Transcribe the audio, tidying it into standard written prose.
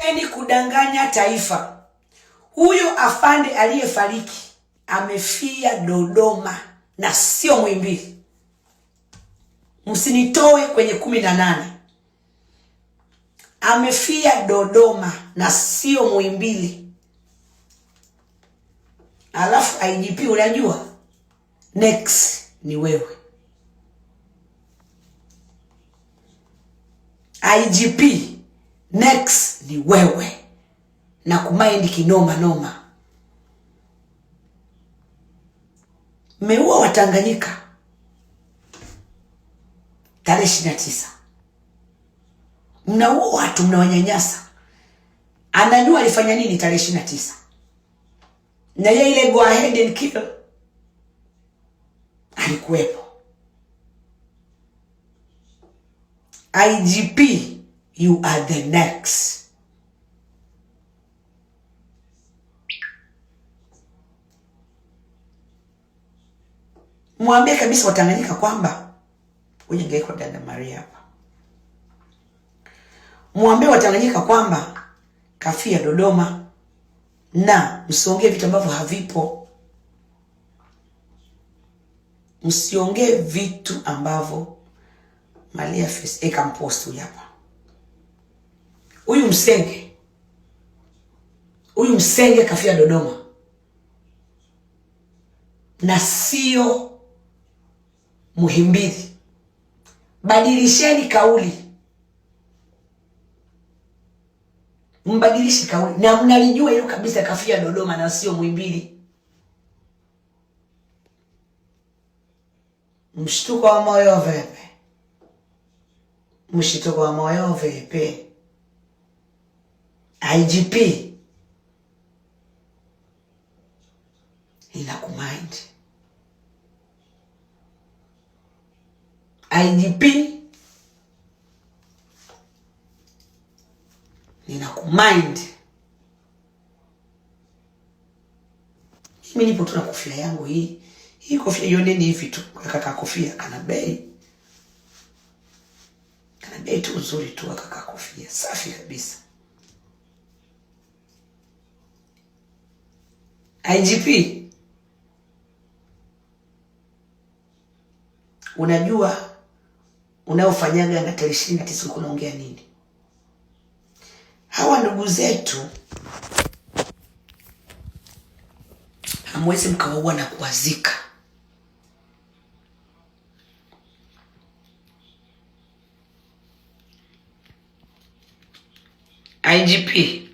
Acheni kudanganya taifa. Huyo afande aliyefariki amefia Dodoma na sio Muhimbili. Msinitoe kwenye 18. Amefia Dodoma na sio Muhimbili. Alafu IGP unajua next ni wewe. IGP next ni wewe. Na kumind kinoma noma. Mmeua Watanganyika tarehe 29. Mnaua watu, mnawanyanyasa. Anajua alifanya nini tarehe 29. Na yeye ile go ahead and kill alikuwepo. IGP, you are the next. Mwambie kabisa Watanganyika kwamba ujengeko dada Maria hapa. Mwambie Watanganyika kwamba kafia Dodoma, na msiongee vitu ambavyo havipo. Msiongee vitu ambavyo Maria Face eka mpost huyu hapa. Huyu msenge kafia Dodoma na sio Muhimbili. Badilisheni kauli. Mbadilishi kauli. Na mnalijua hilo kabisa kafia Dodoma na sio Muhimbili. Mshtuko wa moyo vipi? Mshtuko wa moyo vipi? IGP inakumind. IGP ninakumind. Mimi nipo tu na kofia yangu hii. Hii kofia yoneni hivi tu. Kaka kofia kana bei. Kana bei tu nzuri tu kaka kofia. Safi kabisa. IGP, unajua unaofanyaga na tarehe 29 kunaongea nini? Hawa ndugu zetu hamwezi mkawaua na kuwazika. IGP,